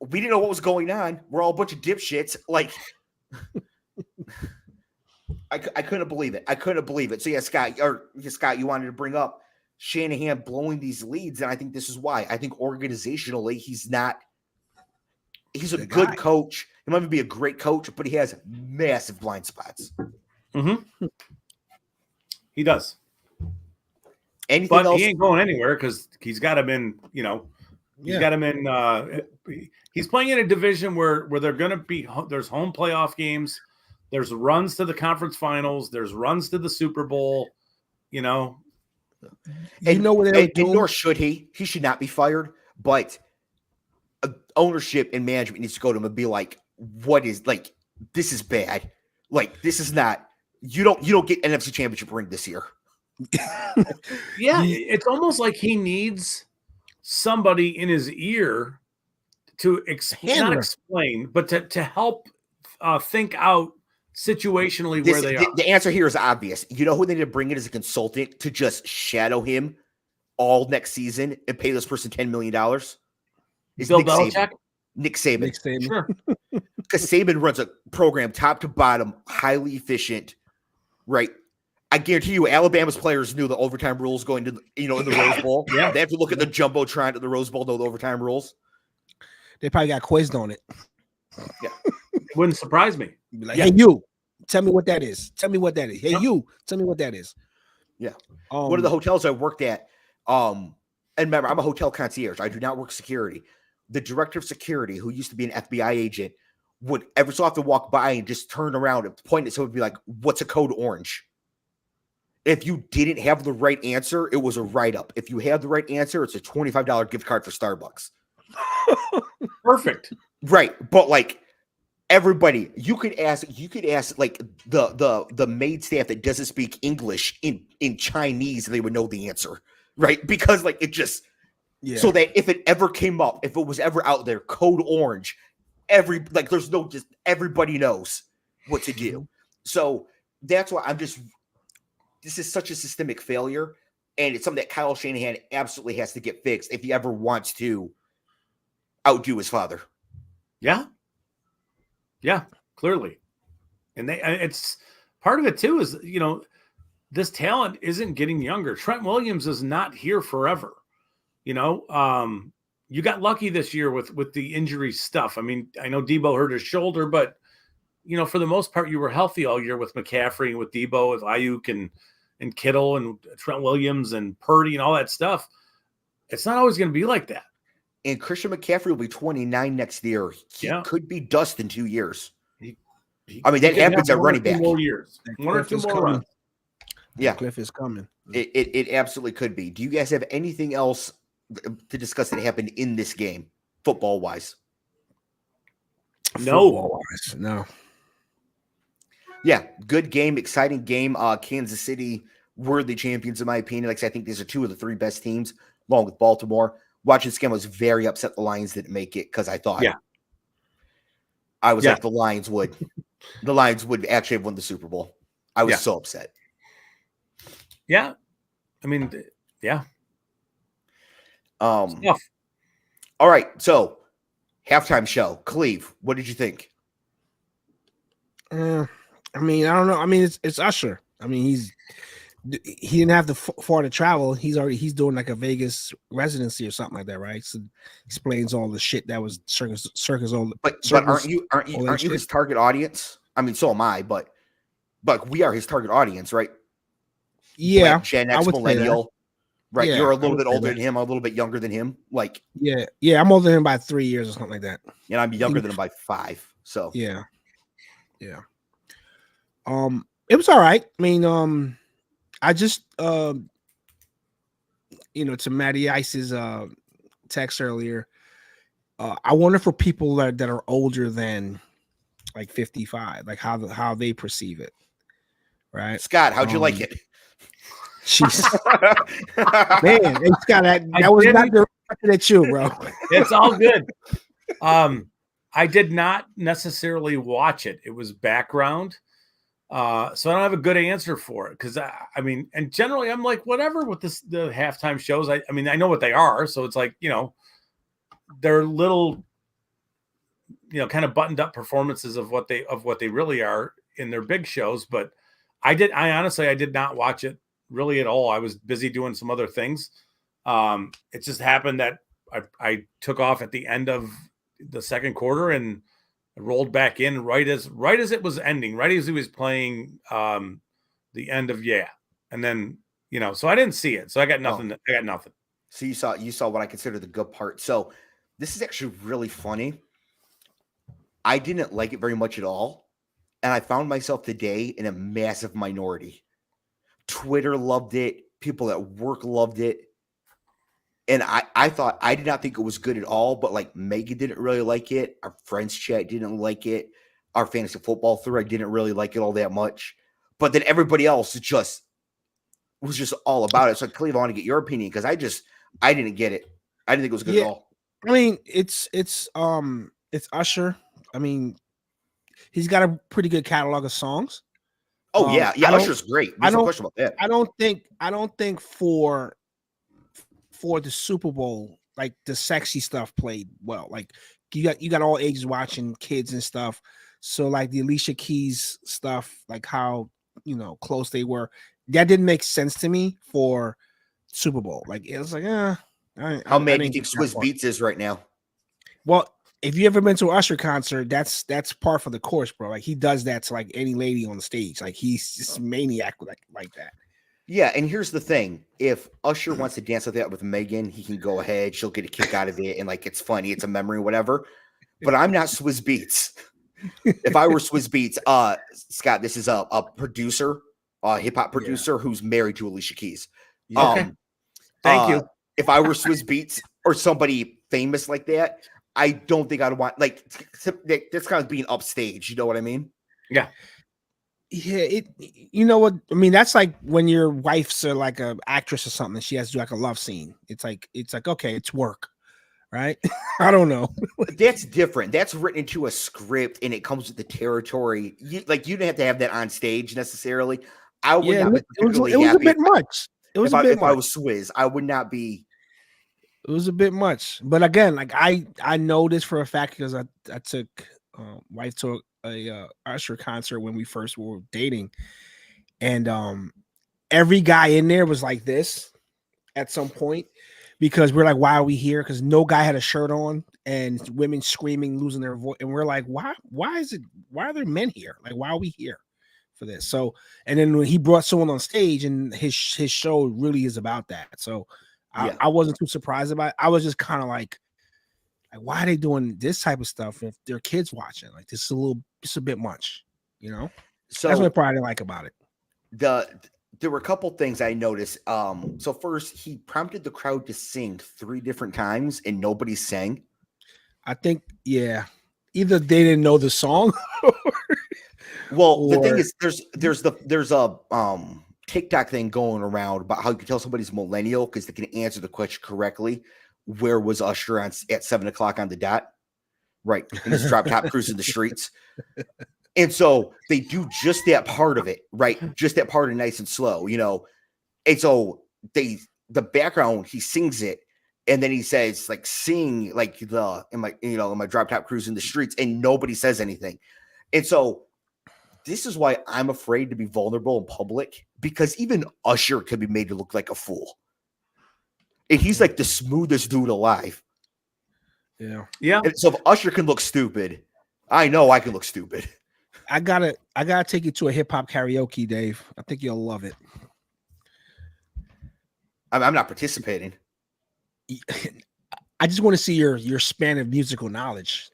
we didn't know what was going on. We're all a bunch of dipshits. Like, I couldn't believe it. I couldn't believe it. So, Scott, you wanted to bring up Shanahan blowing these leads, and I think this is why. I think organizationally, he's a good coach. He might even be a great coach, but he has massive blind spots. Mm-hmm. He does. Anything else? He ain't going anywhere because he's got him in, he's got him in. He's playing in a division where they're going to be, there's home playoff games. There's runs to the conference finals. There's runs to the Super Bowl. You know, You know what they and nor should he. He should not be fired. But ownership and management needs to go to him and be like, "What is like? This is bad. Like this is not. You don't get NFC Championship ring this year." Yeah, it's almost like he needs somebody in his ear to not explain, but to help think out situationally where they are. The answer here is obvious. You know who they need to bring in as a consultant to just shadow him all next season and pay this person $10 million? Is Bill Belichick? Nick Saban. Nick Saban. Sure. Because Saban runs a program top to bottom, highly efficient, right? I guarantee you, Alabama's players knew the overtime rules going to, in the Rose Bowl. Yeah. They have to look at the Jumbotron at the Rose Bowl, know the overtime rules. They probably got quizzed on it. Yeah. It wouldn't surprise me. Be like, hey, you, tell me what that is. Tell me what that is. Hey, you, tell me what that is. Yeah. One of the hotels I worked at, and remember, I'm a hotel concierge. I do not work security. The director of security, who used to be an FBI agent, would every so often walk by and just turn around and point at someone and be like, "What's a code orange?" If you didn't have the right answer, it was a write-up. If you had the right answer, it's a $25 gift card for Starbucks. Perfect. Right. But like everybody, you could ask like the maid staff that doesn't speak English in Chinese, and they would know the answer. Right. Because like it just so that if it ever came up, if it was ever out there, code orange, everybody knows what to do. So that's why this is such a systemic failure, and it's something that Kyle Shanahan absolutely has to get fixed if he ever wants to outdo his father. Yeah. Yeah, clearly. And it's part of it too is, this talent isn't getting younger. Trent Williams is not here forever. You got lucky this year with the injury stuff. I mean, I know Debo hurt his shoulder, but for the most part, you were healthy all year with McCaffrey and with Debo, with Ayuk and Kittle and Trent Williams and Purdy and all that stuff. It's not always going to be like that. And Christian McCaffrey will be 29 next year. He could be dust in 2 years. That happens at running back. 1 or 2 more runs. Yeah. Cliff is coming. It absolutely could be. Do you guys have anything else to discuss that happened in this game, football-wise? No. No. Yeah, good game, exciting game. Kansas City, worthy champions, in my opinion. Like I think these are 2 of the 3 best teams, along with Baltimore. Watching this game, I was very upset the Lions didn't make it because I thought I was like the Lions would actually have won the Super Bowl. I was so upset. Yeah. I mean, yeah. All right. So halftime show. Cleve, what did you think? I don't know. It's Usher. He didn't have to far to travel. He's doing like a Vegas residency or something like that, right? So he explains all the shit that was circus on. But aren't you his target audience? I mean, so am I. But we are his target audience, right? Yeah, like Gen X millennial, right? Yeah, you're a little bit older than him, a little bit younger than him. Like, yeah, I'm older than him by 3 years or something like that. And I'm younger than him by 5. So yeah. It was all right. I just to Matty Ice's text earlier, I wonder for people that are older than like 55, like how they perceive it, right? Scott, how'd you like it? Jeez. Man, hey, Scott, that was not directed at you, bro. It's all good. I did not necessarily watch it. It was background. So I don't have a good answer for it because and generally I'm like, whatever with the halftime shows. I know what they are. So it's like, they're little, kind of buttoned up performances of what they really are in their big shows. But I honestly did not watch it really at all. I was busy doing some other things. It just happened that I took off at the end of the second quarter and rolled back in right as it was ending, right as he was playing the end of and then so I didn't see it, so I got nothing. I got nothing. So you saw what I consider the good part. So this is actually really funny. I didn't like it very much at all, and I found myself today in a massive minority. Twitter loved it. People at work loved it. And I thought, I did not think it was good at all, but like Megan didn't really like it. Our friends chat didn't like it. Our fantasy football thread didn't really like it all that much. But then everybody else was just all about it. So Clev, I want to get your opinion because I didn't get it. I didn't think it was good at all. I mean, it's Usher. I mean, he's got a pretty good catalog of songs. Oh yeah, Usher's great. There's no question about that. I don't think for the Super Bowl, like the sexy stuff played well. Like you got all ages watching, kids and stuff. So like the Alicia Keys stuff, like how close they were, that didn't make sense to me for Super Bowl. Like it was like, how mad do you think Swiss Beats is right now? Well, if you ever been to an Usher concert, that's par for the course, bro. Like he does that to like any lady on the stage. Like he's just a maniac like that. Yeah, and here's the thing: if Usher wants to dance like that with Megan, he can go ahead. She'll get a kick out of it, and like it's funny, it's a memory, whatever. But I'm not Swiss Beats. If I were Swiss Beats, Scott, this is a producer, hip hop producer who's married to Alicia Keys. Okay. Thank you. If I were Swiss Beats or somebody famous like that, I don't think I'd want that's kind of being upstage. You know what I mean? Yeah. Yeah, you know what I mean? That's like when your wife's like a actress or something, and she has to do like a love scene. It's like okay, it's work, right? I don't know. That's different. That's written into a script, and it comes with the territory. You didn't have to have that on stage necessarily. I would not be particularly happy. It was a bit much. It was a bit much. If I was Swizz, I would not be. It was a bit much, but again, like I know this for a fact because I took wife to a Usher concert when we first were dating, and every guy in there was like this at some point because we're like, why are we here? Because no guy had a shirt on and women screaming, losing their voice, and we're like, why are there men here? Like, why are we here for this? So, and then when he brought someone on stage, and his show really is about that. So I wasn't too surprised about it. I was just kind of like, why are they doing this type of stuff if their kids watching? Like, this is it's a bit much, So that's what I didn't like about it. There were a couple things I noticed. So first, he prompted the crowd to sing 3 different times, and nobody sang. I think, either they didn't know the song. The thing is, there's a TikTok thing going around about how you can tell somebody's millennial because they can answer the question correctly. Where was Usher at 7:00 on the dot? Right. In his drop top cruising the streets. And so they do just that part of it, right? Just that part of nice and slow, And so the background, he sings it, and then he says, like, sing like in my drop top cruising the streets, and nobody says anything. And so this is why I'm afraid to be vulnerable in public, because even Usher could be made to look like a fool. And he's like the smoothest dude alive. Yeah. And so if Usher can look stupid, I know I can look stupid. I gotta take you to a hip hop karaoke, Dave. I think you'll love it. I'm not participating. I just want to see your span of musical knowledge.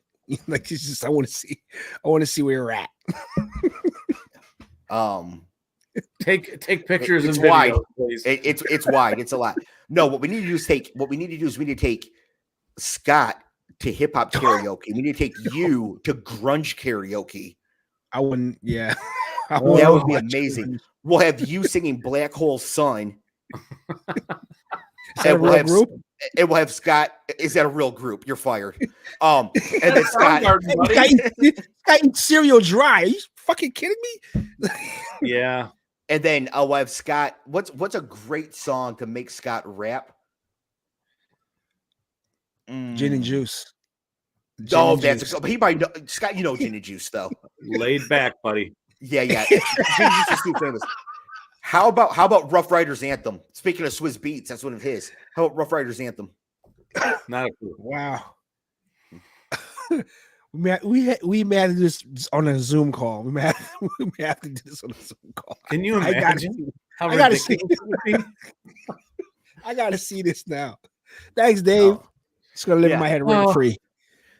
Like, it's just I want to see where you're at. Take pictures it's and videos, wide. please. It's wide. It's a lot. No, what we need to do is we need to take Scott to hip hop karaoke. We need to take you to grunge karaoke. I wouldn't. Yeah, that would be amazing. We'll have you singing Black Hole Sun. Is that a real group? And we'll have Scott. Is that a real group? You're fired. And then Scott. Guy eats cereal dry. Are you fucking kidding me? Yeah. And then I'll have Scott. What's a great song to make Scott rap? Gin and Juice. He might know Scott. You know Gin and Juice though. Laid back, buddy. Yeah. Gin and Juice is too famous. How about Rough Riders Anthem? Speaking of Swiss Beats, that's one of his. How about Rough Riders Anthem? Not a clue. Wow. We may have to do this on a Zoom call. We may have to do this on a Zoom call. Can you imagine how ridiculous it would be? I gotta see this now. Thanks, Dave. It's gonna live in my head rent free.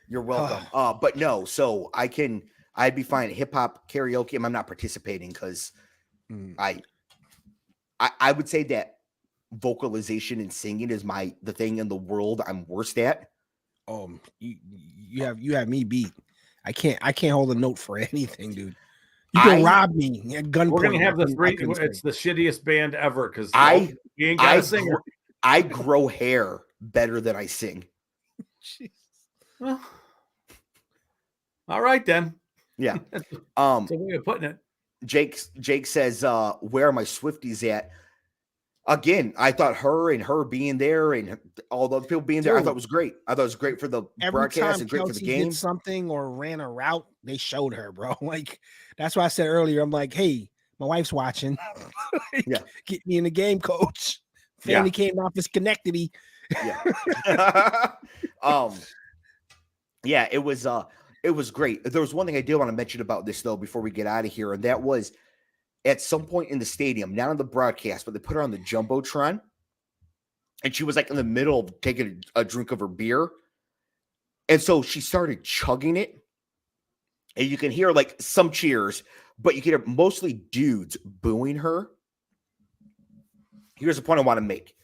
You're welcome. But no, so I can I'd be fine. Hip hop karaoke, I'm not participating because I would say that vocalization and singing is the thing in the world I'm worst at. You have me beat. I can't hold a note for anything, dude. You can rob me at gunpoint. We're gonna have the three. It's the shittiest band ever because I ain't got a singer. I grow hair better than I sing. Well, all right then. Yeah. That's a way of putting it. Jake says, where are my Swifties at? Again, I thought her being there and all the other people being there, I thought it was great. I thought it was great for the broadcast and great for the game. Did something or ran a route, they showed her, bro. Like, that's why I said earlier, I'm like, hey, my wife's watching. Yeah. Get me in the game, coach. Family came off his Schenectady. Yeah. Yeah, it was great. There was one thing I did want to mention about this though before we get out of here, and that was at some point in the stadium, not on the broadcast, but they put her on the Jumbotron, and she was like in the middle of taking a drink of her beer, and so she started chugging it, and you can hear like some cheers, but you can hear mostly dudes booing her. Here's the point I want to make.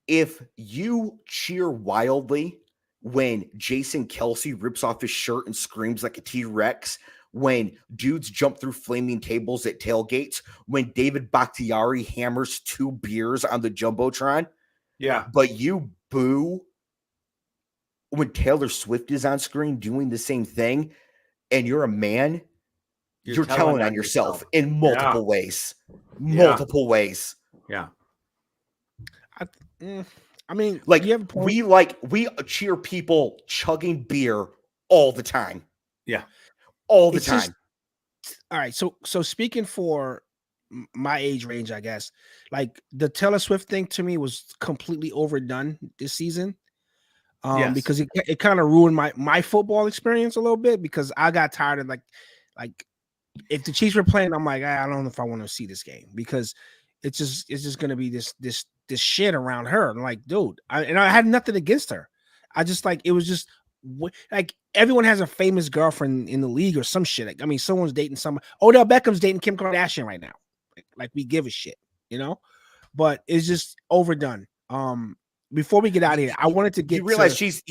If you cheer wildly when Jason Kelsey rips off his shirt and screams like a T-Rex, when dudes jump through flaming tables at tailgates, when David Bakhtiari hammers 2 beers on the Jumbotron, but you boo when Taylor Swift is on screen doing the same thing, and you're a man, you're telling on yourself in multiple ways. Multiple ways. Yeah. I mean, like we cheer people chugging beer all the time. Yeah. All the time. All right. So speaking for my age range, I guess, like the Taylor Swift thing to me was completely overdone this season. Because it kind of ruined my football experience a little bit, because I got tired of like if the Chiefs were playing, I'm like, I don't know if I want to see this game, because it's just gonna be this shit around her. I'm like, dude, I had nothing against her. I just like, it was just like everyone has a famous girlfriend in the league or some shit. Like, I mean, someone's dating someone. Odell Beckham's dating Kim Kardashian right now. Like we give a shit, you know? But it's just overdone. Before we get out of here, I wanted to get you realize she's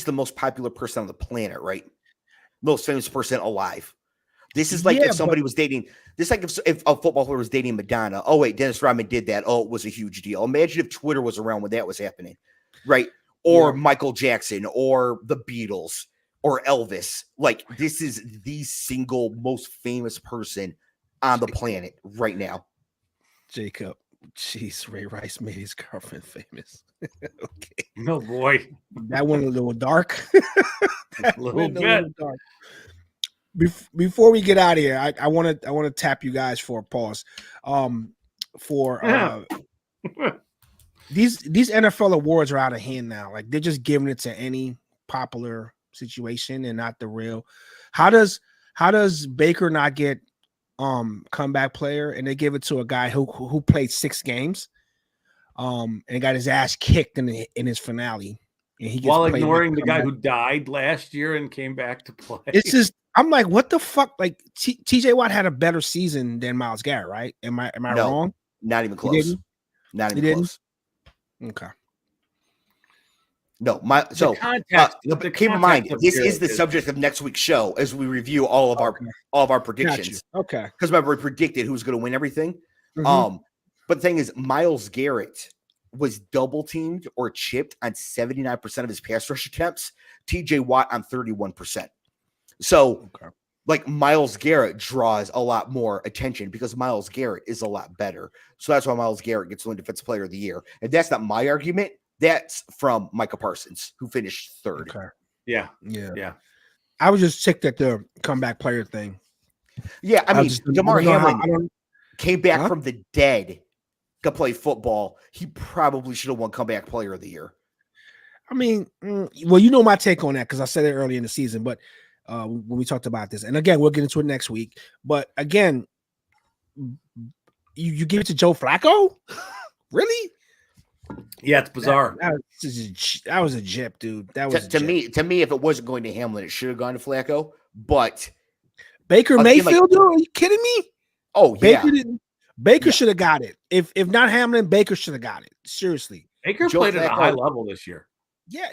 the most popular person on the planet, right? Most famous person alive. This is like if somebody was dating. This is like if a football player was dating Madonna. Oh wait, Dennis Rodman did that. Oh, it was a huge deal. Imagine if Twitter was around when that was happening, right? Or Michael Jackson, or the Beatles, or Elvis. Like, this is the single most famous person on the planet right now. Jacob, jeez, Ray Rice made his girlfriend famous. Okay, no boy, that went a little dark. A little dark. Before we get out of here, I want to tap you guys for a pause. These NFL awards are out of hand now. Like, they're just giving it to any popular situation and not the real. How does Baker not get comeback player, and they give it to a guy who played 6 games and got his ass kicked in his finale, and he gets while ignoring the guy who died last year and came back to play? It's just, I'm like, what the fuck? Like, TJ Watt had a better season than Myles Garrett, right? Am I wrong? Not even close. Not even close. Okay. No, keep in mind, this is the subject of next week's show as we review all of our predictions. Okay. Because remember, we predicted who's going to win everything. Mm-hmm. But the thing is, Myles Garrett was double teamed or chipped on 79% of his pass rush attempts. TJ Watt on 31%. So, like, Myles Garrett draws a lot more attention because Myles Garrett is a lot better. So that's why Myles Garrett gets to win Defensive Player of the Year. And that's not my argument. That's from Micah Parsons, who finished 3rd. Okay. Yeah. I was just sick at the comeback player thing. Yeah, I mean, DeMar Hamlin came back from the dead to play football. He probably should have won Comeback Player of the Year. I mean, well, you know my take on that because I said it early in the season, but when we talked about this, and again, we'll get into it next week. But again, you give it to Joe Flacco? Really? Yeah, it's bizarre. That was a jip, dude. That was to me. If it wasn't going to Hamlin, it should have gone to Flacco. But Baker Mayfield, dude, are you kidding me? Oh Baker yeah, didn't. Baker should have got it. If not Hamlin, Baker should have got it. Seriously, Baker Joe played at a Flacco- high level this year. yeah.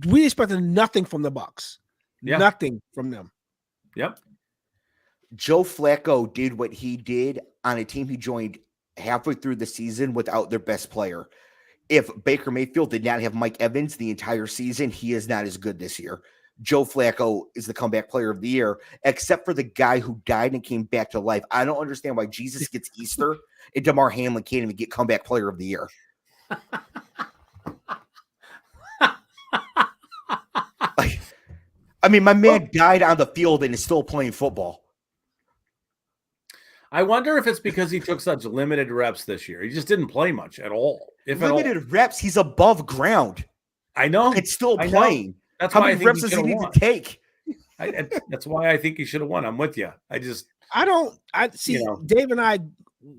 We expected nothing from the Bucks. Yeah. Nothing from them. Yep. Joe Flacco did what he did on a team he joined halfway through the season without their best player. If Baker Mayfield did not have Mike Evans the entire season, he is not as good this year. Joe Flacco is the comeback player of the year, except for the guy who died and came back to life. I don't understand why Jesus gets Easter and DeMar Hamlin can't even get comeback player of the year. I mean, my man died on the field and is still playing football. I wonder if it's because he took such limited reps this year. He just didn't play much at all. If Limited reps, he's above ground. I know. It's still playing. That's How why many reps does he need to take? That's why I think he should have won. I'm with you. I see, you know, Dave and I,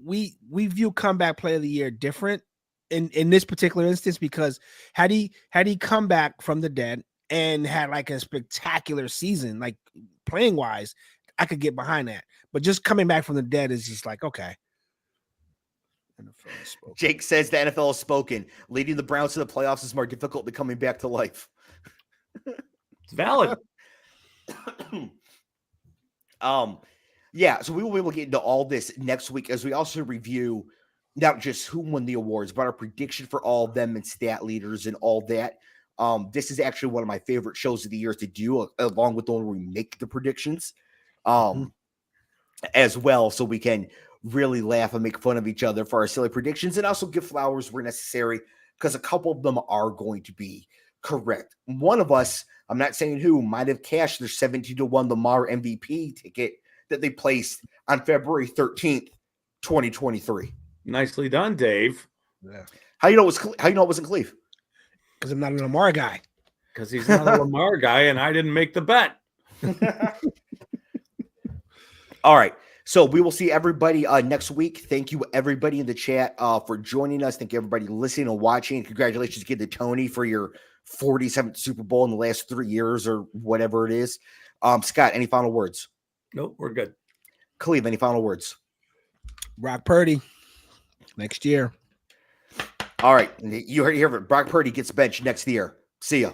we view comeback player of the year different in this particular instance, because had he come back from the dead and had like a spectacular season, like playing wise, I could get behind that. But just coming back from the dead is just like, okay. Jake says the NFL has spoken. Leading the Browns to the playoffs is more difficult than coming back to life. It's valid. Yeah, so we will be able to get into all this next week as we also review not just who won the awards, but our prediction for all of them and stat leaders and all that. This is actually one of my favorite shows of the year to do, along with the one where we make the predictions as well, so we can really laugh and make fun of each other for our silly predictions and also give flowers where necessary, because a couple of them are going to be correct. One of us, I'm not saying who, might have cashed their 17-1 Lamar MVP ticket that they placed on February 13th, 2023. Nicely done, Dave. Yeah. How you know it wasn't Clev? Because I'm not a Lamar guy. Because he's not a Lamar guy, and I didn't make the bet. All right. So we will see everybody next week. Thank you, everybody in the chat, for joining us. Thank you, everybody listening and watching. Congratulations again to Tony for your 47th Super Bowl in the last 3 years or whatever it is. Scott, any final words? Nope, we're good. Cleve, any final words? Brock Purdy next year. All right. You heard it. Brock Purdy gets benched next year. See ya.